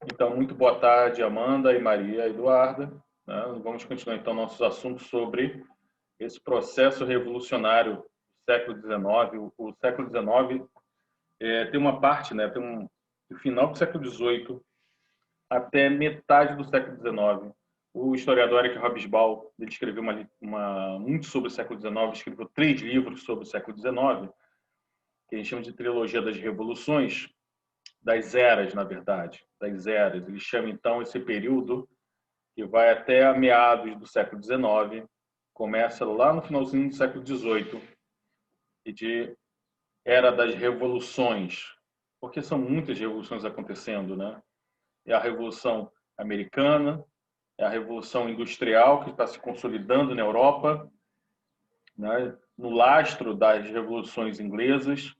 Então, muito boa tarde, Amanda e Maria Eduarda. Né? Vamos continuar, então, nossos assuntos sobre esse processo revolucionário do século XIX. O século XIX tem uma parte, né, do final do século XVIII até metade do século XIX. O historiador Eric Hobsbawm, ele escreveu muito sobre o século XIX, escreveu 3 livros sobre o século XIX, que a gente chama de trilogia das revoluções, das eras, na verdade, das eras. Ele chama, então, esse período que vai até a meados do século XIX, começa lá no finalzinho do século XVIII, e de era das revoluções, porque são muitas revoluções acontecendo, né? É a Revolução Americana, é a Revolução Industrial, que está se consolidando na Europa, né? No lastro das revoluções inglesas,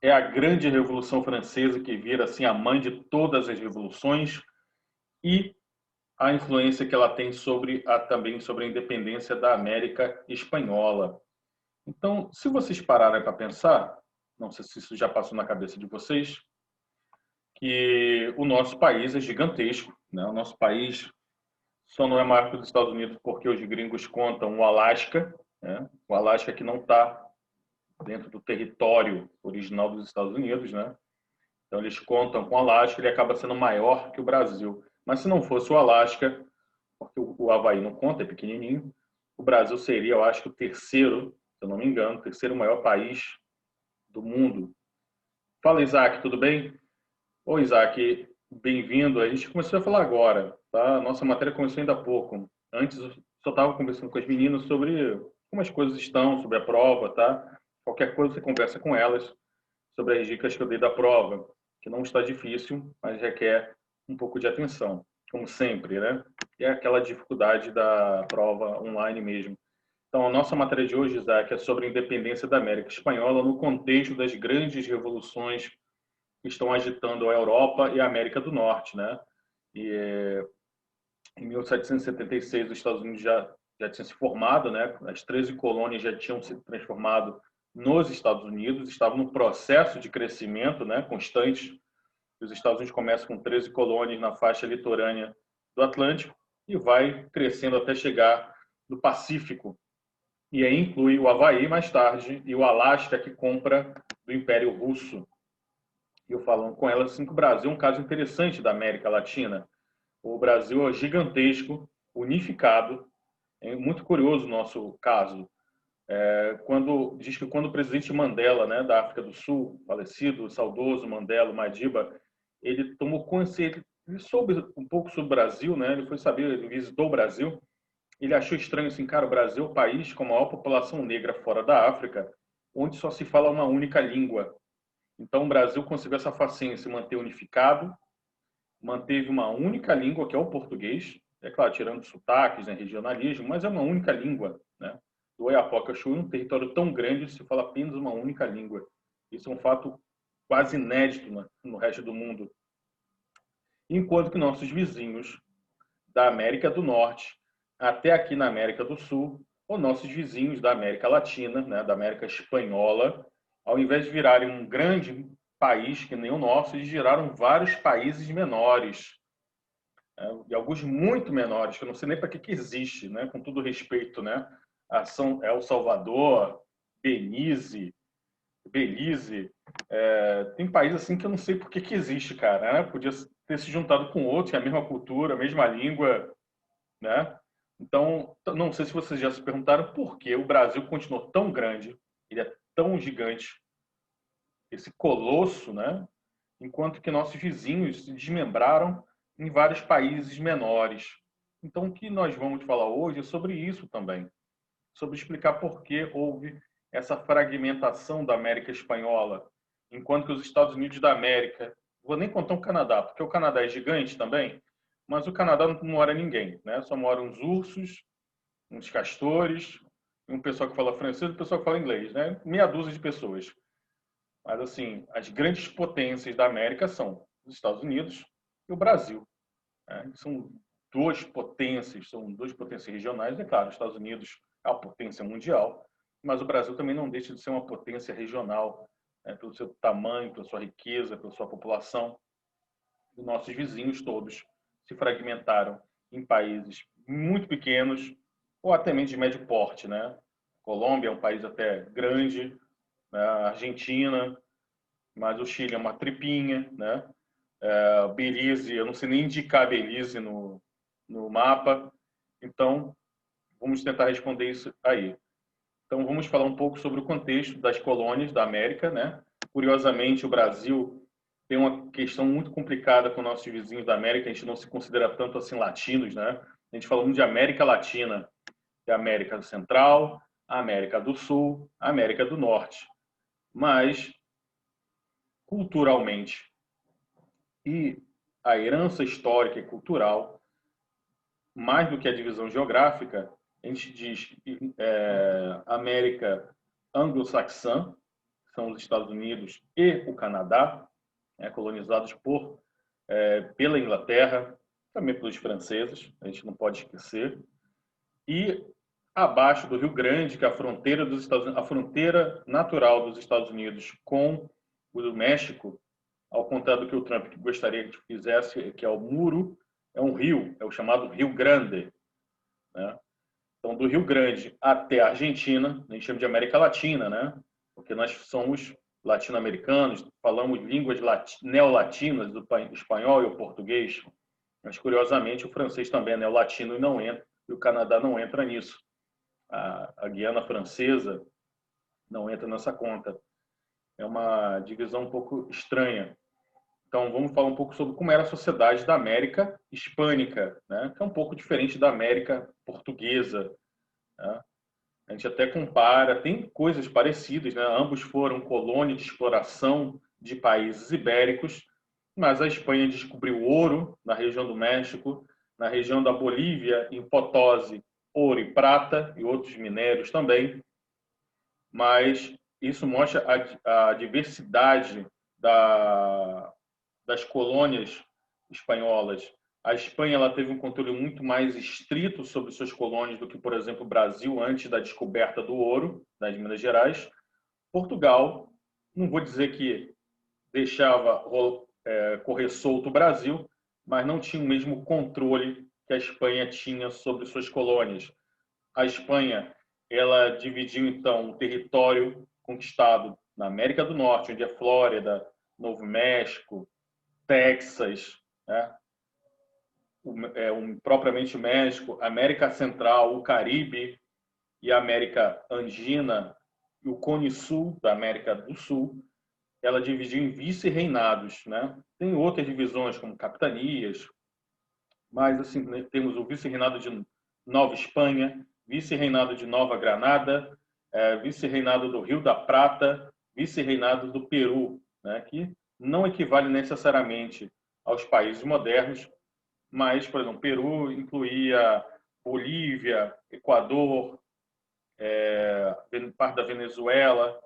é a grande Revolução Francesa, que vira assim a mãe de todas as revoluções, e a influência que ela tem também sobre a independência da América Espanhola. Então, se vocês pararem para pensar, não sei se isso já passou na cabeça de vocês, que o nosso país é gigantesco, né? O nosso país só não é maior que os Estados Unidos porque os gringos contam o Alasca, né? O Alasca que não está dentro do território original dos Estados Unidos, né? Então eles contam com o Alasca, ele acaba sendo maior que o Brasil. Mas se não fosse o Alasca, porque o Havaí não conta, é pequenininho, o Brasil seria, eu acho, o terceiro, se eu não me engano, o terceiro maior país do mundo. Fala, Isaac, tudo bem? Oi, Isaac, bem-vindo. A gente começou a falar agora, tá? Nossa matéria começou ainda há pouco. Antes, eu só estava conversando com as meninas sobre como as coisas estão, sobre a prova, tá? Qualquer coisa você conversa com elas sobre as dicas que eu dei da prova, que não está difícil, mas requer um pouco de atenção, como sempre, né? E é aquela dificuldade da prova online mesmo. Então, a nossa matéria de hoje, Isaac, é sobre a independência da América Espanhola no contexto das grandes revoluções que estão agitando a Europa e a América do Norte, né? E em 1776 os Estados Unidos já tinham se formado, né? As 13 colônias já tinham se transformado nos Estados Unidos, estavam no processo de crescimento, né, constante. Os Estados Unidos começam com 13 colônias na faixa litorânea do Atlântico e vai crescendo até chegar no Pacífico. E aí inclui o Havaí mais tarde e o Alasca, que compra do Império Russo. E eu falo com ela assim que o Brasil é um caso interessante da América Latina. O Brasil é gigantesco, unificado. É muito curioso o nosso caso. Diz que quando o presidente Mandela, né, da África do Sul, falecido, saudoso Mandela, Madiba, ele tomou consciência, ele soube um pouco sobre o Brasil, né? Ele foi saber, ele visitou o Brasil, ele achou estranho assim, cara, o Brasil é o país com a maior população negra fora da África, onde só se fala uma única língua. Então o Brasil conseguiu essa façanha, se manter unificado, manteve uma única língua, que é o português, é claro, tirando sotaques, né, regionalismo, mas é uma única língua, né? Do Oiapoque ao Chuí, um território tão grande, se fala apenas uma única língua. Isso é um fato quase inédito no resto do mundo. Enquanto que nossos vizinhos da América do Norte, até aqui na América do Sul, ou nossos vizinhos da América Latina, né, da América Espanhola, ao invés de virarem um grande país que nem o nosso, eles viraram vários países menores, e alguns muito menores, que eu não sei nem para que existe, né? Com todo respeito, né? A São El Salvador, Belize, Belize, tem países assim que eu não sei por que existe, cara, né? Podia ter se juntado com outros, a mesma cultura, a mesma língua, né? Então, não sei se vocês já se perguntaram por que o Brasil continuou tão grande, ele é tão gigante, esse colosso, né? Enquanto que nossos vizinhos se desmembraram em vários países menores. Então, o que nós vamos falar hoje é sobre isso também, sobre explicar por que houve essa fragmentação da América Espanhola, enquanto que os Estados Unidos da América, vou nem contar o Canadá, porque o Canadá é gigante também, mas o Canadá não mora ninguém, né? Só moram uns ursos, uns castores, um pessoal que fala francês e um pessoal que fala inglês, né? Meia dúzia de pessoas. Mas, assim, as grandes potências da América são os Estados Unidos e o Brasil, né? São duas potências regionais. É claro, os Estados Unidos é a potência mundial, mas o Brasil também não deixa de ser uma potência regional, né? Pelo seu tamanho, pela sua riqueza, pela sua população. os nossos vizinhos todos se fragmentaram em países muito pequenos ou até mesmo de médio porte, né? Colômbia é um país até grande, né? Argentina, mas o Chile é uma tripinha, né? Belize, eu não sei nem indicar Belize no mapa, então vamos tentar responder isso aí. Então vamos falar um pouco sobre o contexto das colônias da América, né? Curiosamente, o Brasil tem uma questão muito complicada com nossos vizinhos da América, a gente não se considera tanto assim latinos, né? A gente fala muito de América Latina, que é a América Central, a América do Sul, a América do Norte. Mas, culturalmente, e a herança histórica e cultural, mais do que a divisão geográfica, a gente diz América anglo-saxã, são os Estados Unidos e o Canadá, colonizados pela Inglaterra, também pelos franceses, a gente não pode esquecer, e abaixo do Rio Grande, que é a fronteira dos Estados Unidos, a fronteira natural dos Estados Unidos com o do México, ao contrário do que o Trump gostaria que fizesse, que é o muro, é um rio, é o chamado Rio Grande, né? Então, do Rio Grande até a Argentina, a gente chama de América Latina, né? Porque nós somos latino-americanos, falamos línguas neolatinas, do espanhol e o português, mas, curiosamente, o francês também é neolatino e não entra, e o Canadá não entra nisso. A Guiana Francesa não entra nessa conta. É uma divisão um pouco estranha. Então, vamos falar um pouco sobre como era a sociedade da América Hispânica, né? Que é um pouco diferente da América Portuguesa, né? A gente até compara, tem coisas parecidas, né? Ambos foram colônia de exploração de países ibéricos, mas a Espanha descobriu ouro na região do México, na região da Bolívia, em Potosí, ouro e prata e outros minérios também. Mas isso mostra a diversidade das colônias espanholas. A Espanha ela teve um controle muito mais estrito sobre suas colônias do que, por exemplo, o Brasil antes da descoberta do ouro das Minas Gerais. Portugal, não vou dizer que deixava correr solto o Brasil, mas não tinha o mesmo controle que a Espanha tinha sobre suas colônias. A Espanha ela dividiu então o território conquistado na América do Norte, onde é Flórida, Novo México, Texas, né? Propriamente o México, América Central, o Caribe e a América Andina e o Cone Sul da América do Sul, ela dividiu em vice-reinados, né? Tem outras divisões como capitanias, mas assim temos o vice-reinado de Nova Espanha, vice-reinado de Nova Granada, vice-reinado do Rio da Prata, vice-reinado do Peru, né? Que não equivale necessariamente aos países modernos, mas, por exemplo, Peru incluía Bolívia, Equador, parte da Venezuela,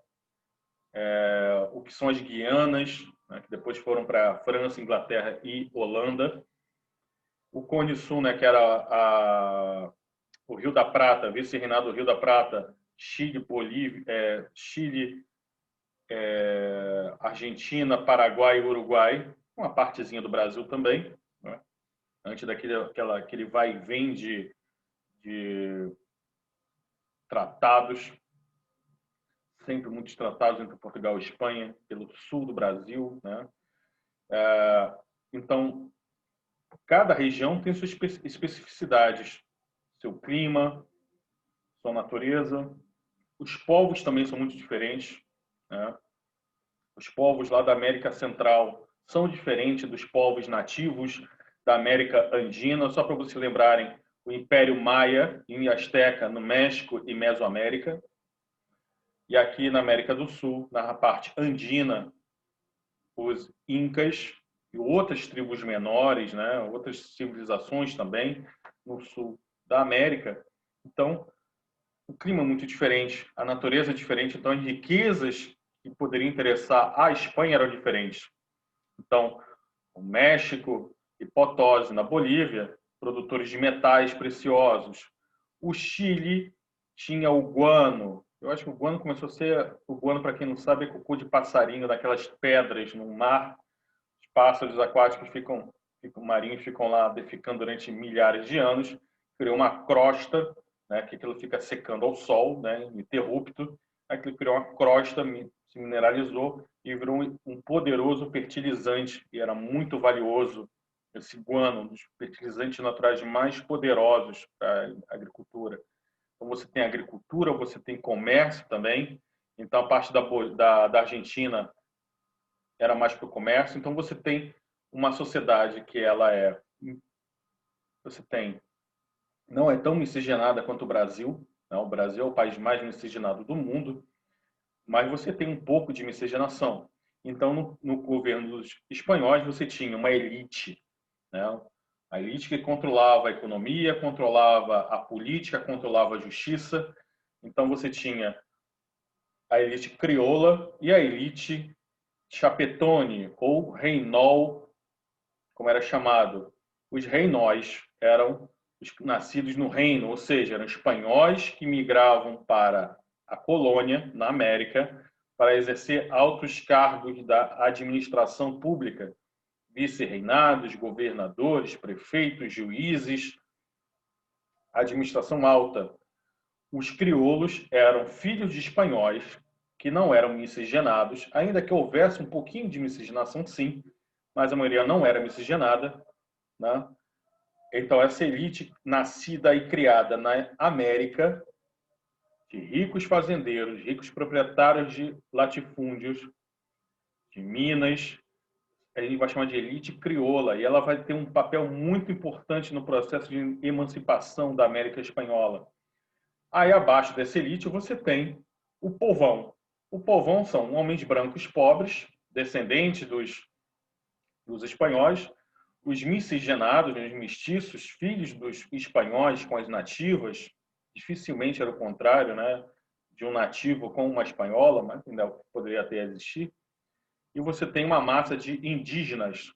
o que são as Guianas, né, que depois foram para a França, Inglaterra e Holanda. O Cone Sul, né, que era o Rio da Prata, vice-reinado do Rio da Prata, Chile, Bolívia, Chile, Argentina, Paraguai e Uruguai, uma partezinha do Brasil também, né? Antes daquele vai e vem de tratados, sempre muitos tratados entre Portugal e Espanha, pelo sul do Brasil, né? Então, cada região tem suas especificidades, seu clima, sua natureza. Os povos também são muito diferentes, né? Os povos lá da América Central são diferentes dos povos nativos da América Andina. Só para vocês lembrarem, o Império Maia e Azteca no México e Mesoamérica. E aqui na América do Sul, na parte andina, os Incas e outras tribos menores, né? Outras civilizações também no sul da América. Então, o clima é muito diferente, a natureza é diferente, então as riquezas que poderiam interessar à Espanha eram diferentes. Então, o México e Potosí, na Bolívia, produtores de metais preciosos. O Chile tinha o guano. Eu acho que o guano começou a ser... O guano, para quem não sabe, é cocô de passarinho, daquelas pedras no mar. Os pássaros aquáticos marinhos ficam lá defecando durante milhares de anos, criou uma crosta, né, que aquilo fica secando ao sol, né, ininterrupto, aquilo criou uma crosta, se mineralizou e virou um poderoso fertilizante, e era muito valioso esse guano, um dos fertilizantes naturais mais poderosos para a agricultura. Então, você tem agricultura, você tem comércio também. Então, a parte da Argentina era mais para o comércio. Então, você tem uma sociedade que não é tão miscigenada quanto o Brasil. Né? O Brasil é o país mais miscigenado do mundo, mas você tem um pouco de miscigenação. Então, no governo dos espanhóis, você tinha uma elite, né? A elite que controlava a economia, controlava a política, controlava a justiça. Então, você tinha a elite crioula e a elite chapetone, ou reinol, como era chamado. Os reinóis eram os nascidos no reino, ou seja, eram espanhóis que migravam para a colônia, na América, para exercer altos cargos da administração pública, vice-reinados, governadores, prefeitos, juízes, administração alta. Os crioulos eram filhos de espanhóis que não eram miscigenados, ainda que houvesse um pouquinho de miscigenação, sim, mas a maioria não era miscigenada, né? Então, essa elite nascida e criada na América, de ricos fazendeiros, ricos proprietários de latifúndios, de minas, a gente vai chamar de elite crioula, e ela vai ter um papel muito importante no processo de emancipação da América espanhola. Aí, abaixo dessa elite, você tem o povão. O povão são homens brancos pobres, descendentes dos espanhóis, os miscigenados, os mestiços, filhos dos espanhóis com as nativas, dificilmente era o contrário, né? De um nativo com uma espanhola, mas ainda poderia até existir. E você tem uma massa de indígenas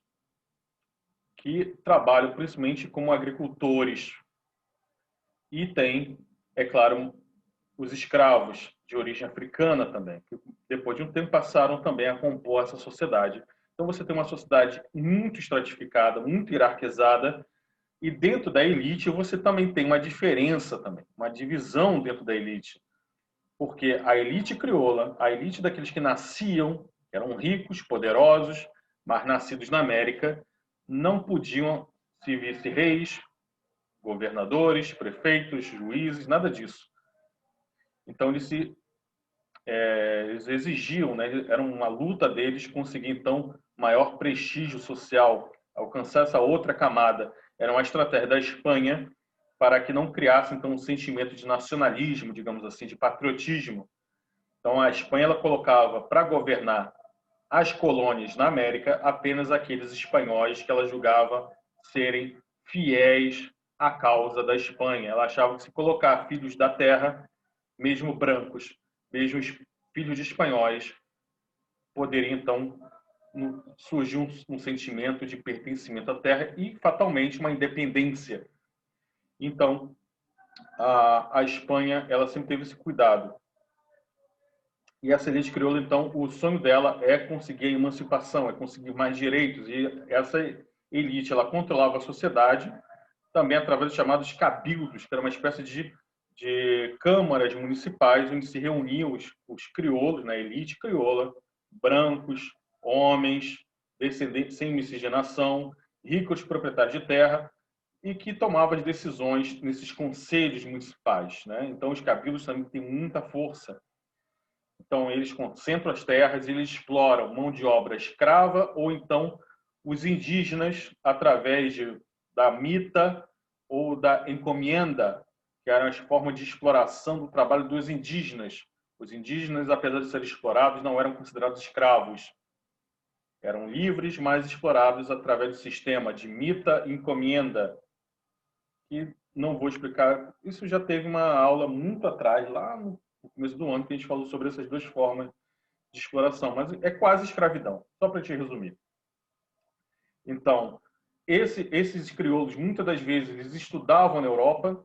que trabalham principalmente como agricultores. E tem, é claro, os escravos de origem africana também, que depois de um tempo passaram também a compor essa sociedade. Então você tem uma sociedade muito estratificada, muito hierarquizada, e dentro da elite você também tem uma diferença também, uma divisão dentro da elite. Porque a elite crioula, a elite daqueles que nasciam, eram ricos, poderosos, mas nascidos na América, não podiam se vice-reis, governadores, prefeitos, juízes, nada disso. Então eles exigiam, né? Era uma luta deles conseguir então maior prestígio social, alcançar essa outra camada. Era uma estratégia da Espanha para que não criasse então um sentimento de nacionalismo, digamos assim, de patriotismo. Então a Espanha ela colocava para governar as colônias na América apenas aqueles espanhóis que ela julgava serem fiéis à causa da Espanha. Ela achava que se colocar filhos da terra, mesmo brancos, mesmo filhos de espanhóis, poderia então surgir um sentimento de pertencimento à terra e fatalmente uma independência. Então a Espanha ela sempre teve esse cuidado. E essa elite crioula, então, o sonho dela é conseguir a emancipação, é conseguir mais direitos. E essa elite, ela controlava a sociedade também através dos chamados cabildos, que era uma espécie de câmaras municipais onde se reuniam os crioulos, na elite crioula, brancos, homens, descendentes sem miscigenação, ricos proprietários de terra, e que tomavam as decisões nesses conselhos municipais, né? Então, os cabildos também têm muita força. Então, eles concentram as terras, eles exploram mão de obra escrava ou então os indígenas através da mita ou da encomienda, que eram as formas de exploração do trabalho dos indígenas. Os indígenas, apesar de serem explorados, não eram considerados escravos. Eram livres, mas explorados através do sistema de mita e encomienda, que não vou explicar. Isso já teve uma aula muito atrás, lá no começo do ano, que a gente falou sobre essas duas formas de exploração, mas é quase escravidão, só para te resumir. Então, esses crioulos, muitas das vezes, eles estudavam na Europa,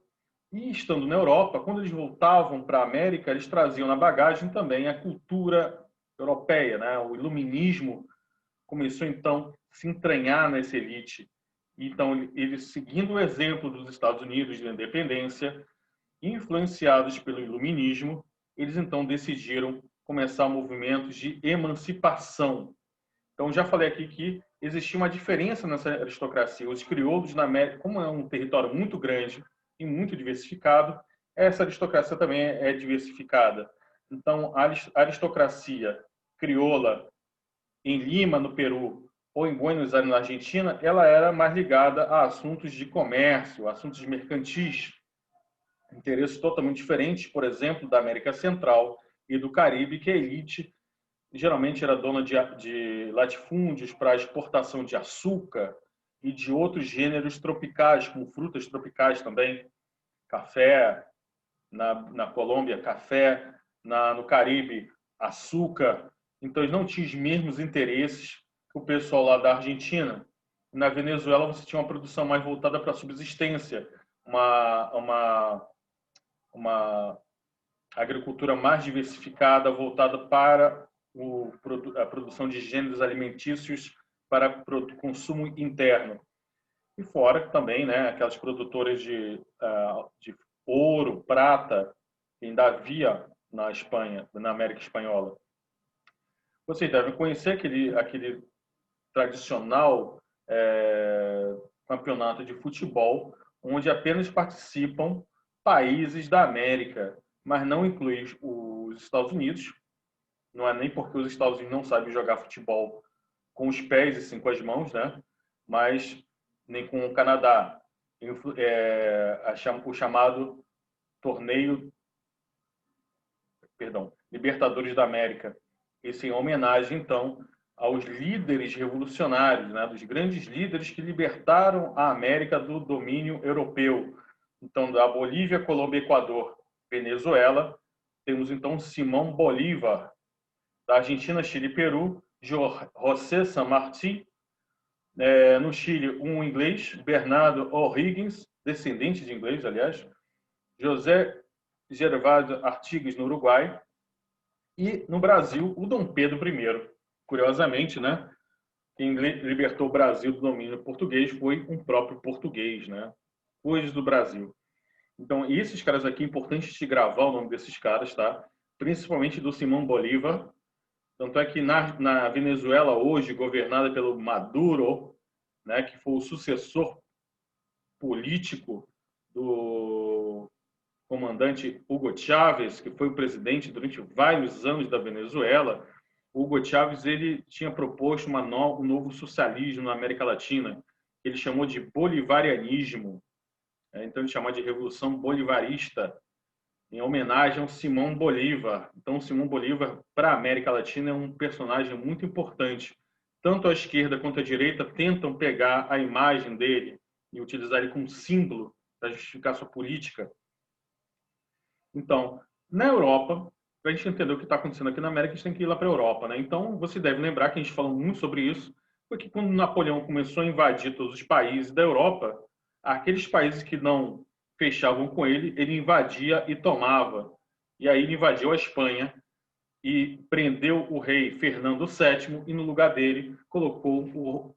e estando na Europa, quando eles voltavam para a América, eles traziam na bagagem também a cultura europeia, né? O iluminismo começou, então, se entranhar nessa elite. Então, eles, seguindo o exemplo dos Estados Unidos de independência, influenciados pelo iluminismo, eles então decidiram começar movimentos de emancipação. Então, já falei aqui que existia uma diferença nessa aristocracia. Os crioulos na América, como é um território muito grande e muito diversificado, essa aristocracia também é diversificada. Então, a aristocracia crioula em Lima, no Peru, ou em Buenos Aires, na Argentina, ela era mais ligada a assuntos de comércio, assuntos mercantis, interesses totalmente diferentes, por exemplo, da América Central e do Caribe, que a elite geralmente era dona de latifúndios para a exportação de açúcar e de outros gêneros tropicais, como frutas tropicais também, café, na Colômbia, café, no Caribe, açúcar. Então, eles não tinham os mesmos interesses que o pessoal lá da Argentina. Na Venezuela, você tinha uma produção mais voltada para a subsistência, uma agricultura mais diversificada, voltada para a produção de gêneros alimentícios para o consumo interno. E fora também, né, aquelas produtoras de ouro, prata, que ainda havia na Espanha, na América Espanhola. Vocês devem conhecer aquele tradicional campeonato de futebol, onde apenas participam países da América, mas não inclui os Estados Unidos. Não é nem porque os Estados Unidos não sabem jogar futebol com os pés e sim com as mãos, né? Mas nem com o Canadá. O chamado torneio, Libertadores da América. Isso em homenagem, então, aos líderes revolucionários, né? Dos grandes líderes que libertaram a América do domínio europeu. Então, da Bolívia, Colômbia, Equador, Venezuela, temos então Simão Bolívar. Da Argentina, Chile e Peru, José San Martín. No Chile, um inglês, Bernardo O'Higgins, descendente de inglês, aliás. José Gervásio Artigas, no Uruguai. E, no Brasil, o Dom Pedro I. Curiosamente, né? Quem libertou o Brasil do domínio português foi um próprio português, né? Coisas do Brasil. Então, esses caras aqui, é importante te gravar o nome desses caras, tá? Principalmente do Simão Bolívar. Tanto é que na Venezuela, hoje, governada pelo Maduro, né, que foi o sucessor político do comandante Hugo Chávez, que foi o presidente durante vários anos da Venezuela, Hugo Chávez ele tinha proposto um novo socialismo na América Latina, que ele chamou de bolivarianismo. Então, ele chamou de Revolução Bolivarista, em homenagem ao Simão Bolívar. Então, o Simão Bolívar, para a América Latina, é um personagem muito importante. Tanto a esquerda quanto a direita tentam pegar a imagem dele e utilizar ele como símbolo para justificar sua política. Então, na Europa, para a gente entender o que está acontecendo aqui na América, a gente tem que ir lá para a Europa, né? Então, você deve lembrar que a gente falou muito sobre isso, porque quando Napoleão começou a invadir todos os países da Europa, aqueles países que não fechavam com ele, ele invadia e tomava. E aí ele invadiu a Espanha e prendeu o rei Fernando VII e no lugar dele colocou o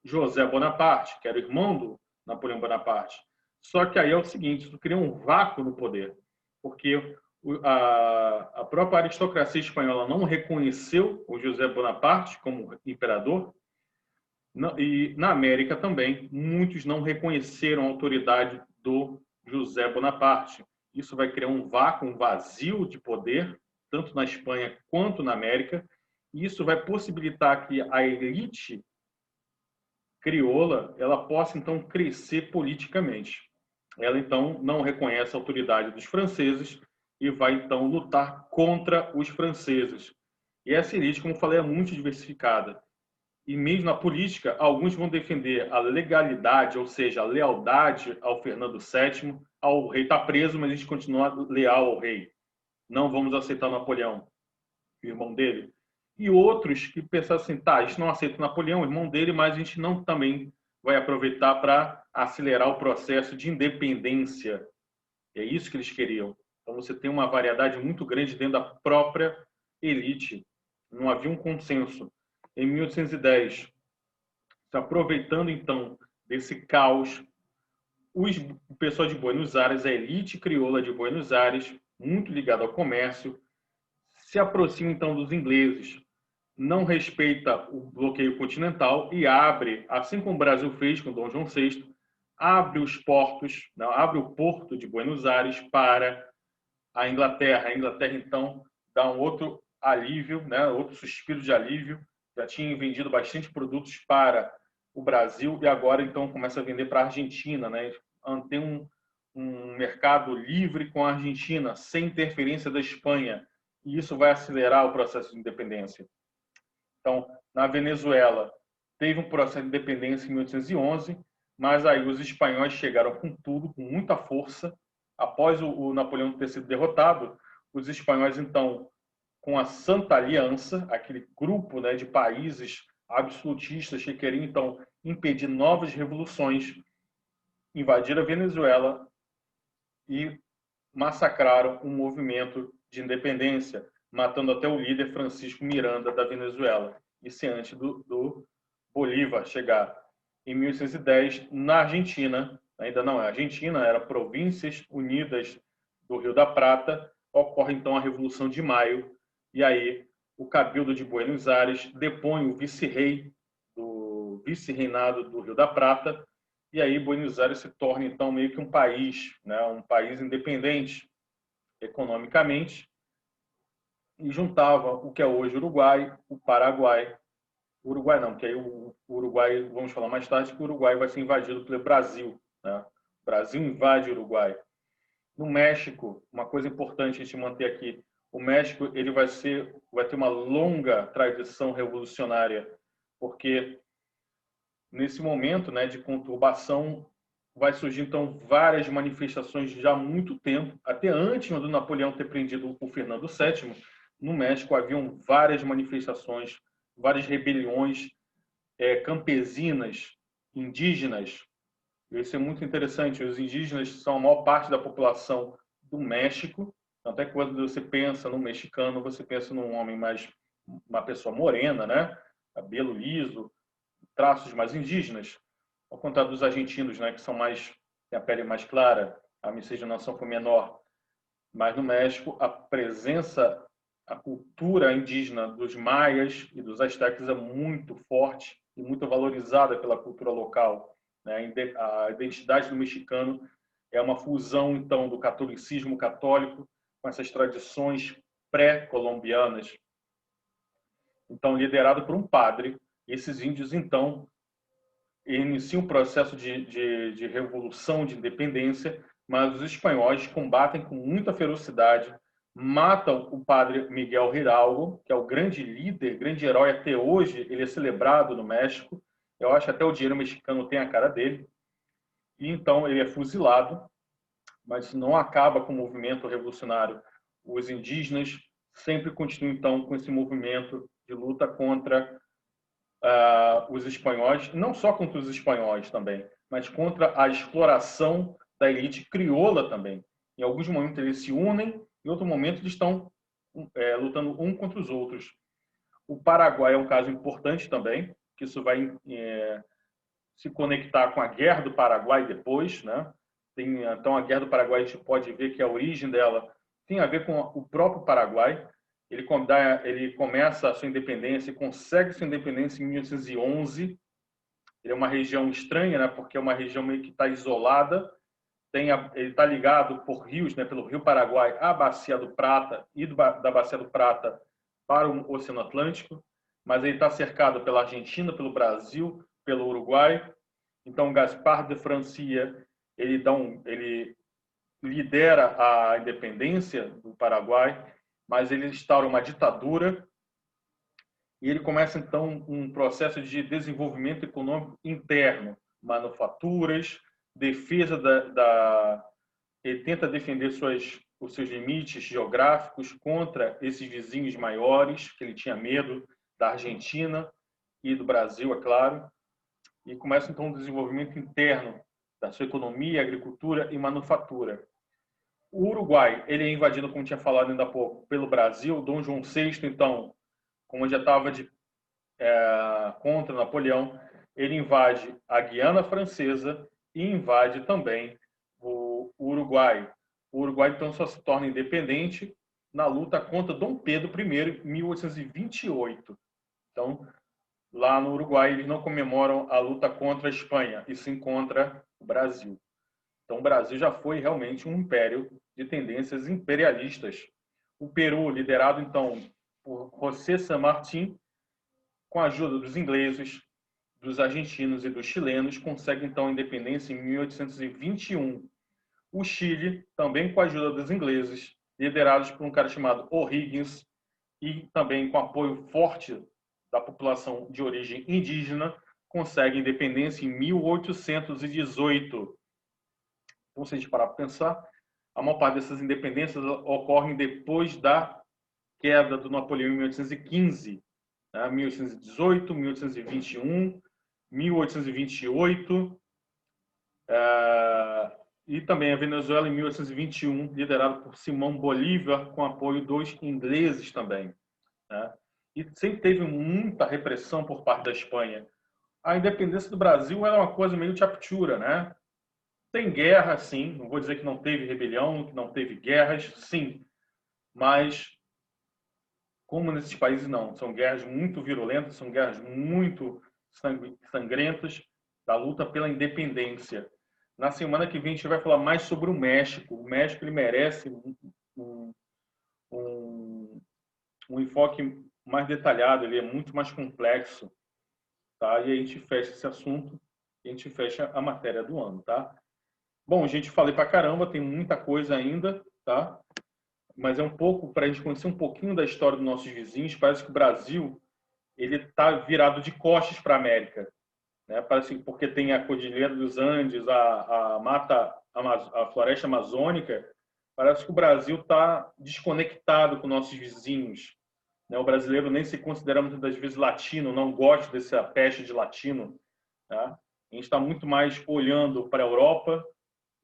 José Bonaparte, que era o irmão do Napoleão Bonaparte. Só que aí é o seguinte, isso cria um vácuo no poder, porque a própria aristocracia espanhola não reconheceu o José Bonaparte como imperador, e na América também, muitos não reconheceram a autoridade do José Bonaparte. Isso vai criar um vácuo, um vazio de poder, tanto na Espanha quanto na América, e isso vai possibilitar que a elite crioula ela possa, então, crescer politicamente. Ela, então, não reconhece a autoridade dos franceses e vai, então, lutar contra os franceses. E essa elite, como eu falei, é muito diversificada. E mesmo na política, alguns vão defender a legalidade, ou seja, a lealdade ao Fernando VII, ao rei está preso, mas a gente continua leal ao rei. Não vamos aceitar Napoleão, o irmão dele. E outros que pensam assim, tá, a gente não aceita Napoleão, o irmão dele, mas a gente não também vai aproveitar para acelerar o processo de independência. É isso que eles queriam. Então você tem uma variedade muito grande dentro da própria elite. Não havia um consenso. Em 1810, se aproveitando então desse caos, o pessoal de Buenos Aires, a elite crioula de Buenos Aires, muito ligada ao comércio, se aproxima então dos ingleses, não respeita o bloqueio continental e abre, assim como o Brasil fez com Dom João VI, abre os portos, não, abre o porto de Buenos Aires para a Inglaterra. A Inglaterra, então, dá um outro alívio, né, outro suspiro de alívio. Já tinha vendido bastante produtos para o Brasil e agora, então, começa a vender para a Argentina. Né? Tem um mercado livre com a Argentina, sem interferência da Espanha. E isso vai acelerar o processo de independência. Então, na Venezuela, teve um processo de independência em 1811, mas aí os espanhóis chegaram com tudo, com muita força. Após o Napoleão ter sido derrotado, os espanhóis, então, com a Santa Aliança, aquele grupo, né, de países absolutistas que queriam, então, impedir novas revoluções, invadiram a Venezuela e massacraram um movimento de independência, matando até o líder Francisco Miranda da Venezuela. Isso antes do Bolívar chegar. Em 1810, na Argentina, ainda não é Argentina, era Províncias Unidas do Rio da Prata, ocorre então a Revolução de Maio, e aí o Cabildo de Buenos Aires depõe o vice-rei do vice-reinado do Rio da Prata, e aí Buenos Aires se torna então meio que um país, né, um país independente economicamente, e juntava o que é hoje o Uruguai, o Paraguai, o Uruguai não, porque aí o Uruguai, vamos falar mais tarde, que o Uruguai vai ser invadido pelo Brasil. Né? O Brasil invade o Uruguai. No México, uma coisa importante a gente manter aqui, o México ele vai ter uma longa tradição revolucionária, porque nesse momento, né, de conturbação vai surgir então várias manifestações já há muito tempo, até antes do Napoleão ter prendido o Fernando VII, no México haviam várias manifestações, várias rebeliões campesinas, indígenas. Isso é muito interessante. Os indígenas são a maior parte da população do México. Tanto é que quando você pensa no mexicano, você pensa num homem mais, uma pessoa morena, né? Cabelo liso, traços mais indígenas. Ao contrário dos argentinos, né? Que são mais, têm a pele mais clara, a miscigenação foi menor. Mas no México, a presença, a cultura indígena dos maias e dos astecas é muito forte e muito valorizada pela cultura local. Né? A identidade do mexicano é uma fusão, então, do catolicismo católico com essas tradições pré-colombianas. Então, liderado por um padre, esses índios, então, iniciam um processo de revolução, de independência, mas os espanhóis combatem com muita ferocidade, matam o padre Miguel Hidalgo, que é o grande líder, grande herói até hoje, ele é celebrado no México, eu acho que até o dinheiro mexicano tem a cara dele, e então ele é fuzilado, mas não acaba com o movimento revolucionário. Os indígenas sempre continuam então com esse movimento de luta contra os espanhóis, não só contra os espanhóis também, mas contra a exploração da elite crioula também. Em alguns momentos eles se unem, em outro momento eles estão lutando um contra os outros. O Paraguai é um caso importante também, que isso vai se conectar com a Guerra do Paraguai depois, né? Então a Guerra do Paraguai a gente pode ver que a origem dela tem a ver com o próprio Paraguai. Ele começa a sua independência e consegue sua independência em 1811. Ele é uma região estranha, né? Porque é uma região meio que está isolada. Ele está ligado por rios, né? Pelo Rio Paraguai à Bacia do Prata e da Bacia do Prata para o Oceano Atlântico. Mas ele está cercado pela Argentina, pelo Brasil, pelo Uruguai. Então, Gaspar de Francia ele lidera a independência do Paraguai, mas ele instaura uma ditadura e ele começa, então, um processo de desenvolvimento econômico interno, manufaturas, defesa ele tenta defender os seus limites geográficos contra esses vizinhos maiores, que ele tinha medo, da Argentina e do Brasil, é claro, e começa, então, um desenvolvimento interno da sua economia, agricultura e manufatura. O Uruguai, ele é invadido, como tinha falado ainda há pouco, pelo Brasil. Dom João VI, então, como já estava contra Napoleão, ele invade a Guiana Francesa e invade também o Uruguai. O Uruguai, então, só se torna independente na luta contra Dom Pedro I, em 1828. Então, lá no Uruguai, eles não comemoram a luta contra a Espanha, e sim contra o Brasil. Então, o Brasil já foi realmente um império de tendências imperialistas. O Peru, liderado, então, por José San Martín, com a ajuda dos ingleses, dos argentinos e dos chilenos, consegue, então, a independência em 1821. O Chile, também com a ajuda dos ingleses, liderados por um cara chamado O'Higgins, e também com apoio forte da população de origem indígena, consegue independência em 1818. Então, se a gente parar para pensar, a maior parte dessas independências ocorrem depois da queda do Napoleão em 1815, né? 1818, 1821, 1828, e também a Venezuela em 1821, liderado por Simão Bolívar, com apoio dos ingleses também, né? E sempre teve muita repressão por parte da Espanha. A independência do Brasil era uma coisa meio chapchura, né? Tem guerra, sim. Não vou dizer que não teve rebelião, que não teve guerras, sim. Mas, como nesses países, não. São guerras muito virulentas, são guerras muito sangrentas da luta pela independência. Na semana que vem, a gente vai falar mais sobre o México. O México ele merece um enfoque mais detalhado, ele é muito mais complexo. Tá? E a gente fecha esse assunto, e a gente fecha a matéria do ano. Tá? Bom, gente, falei pra caramba, tem muita coisa ainda, tá? Mas é um pouco para a gente conhecer um pouquinho da história dos nossos vizinhos. Parece que o Brasil ele está virado de costas para a América, né? Parece que porque tem a Cordilheira dos Andes, a mata, a floresta amazônica, parece que o Brasil está desconectado com nossos vizinhos, né? O brasileiro nem se considera muitas das vezes latino, não gosta dessa peste de latino, tá? A gente está muito mais olhando para a Europa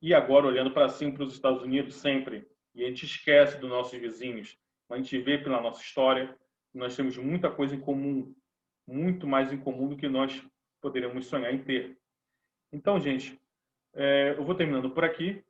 e agora olhando para cima para os Estados Unidos sempre. E a gente esquece dos nossos vizinhos. A gente vê pela nossa história que nós temos muita coisa em comum, muito mais em comum do que nós poderíamos sonhar em ter. Então, gente, eu vou terminando por aqui.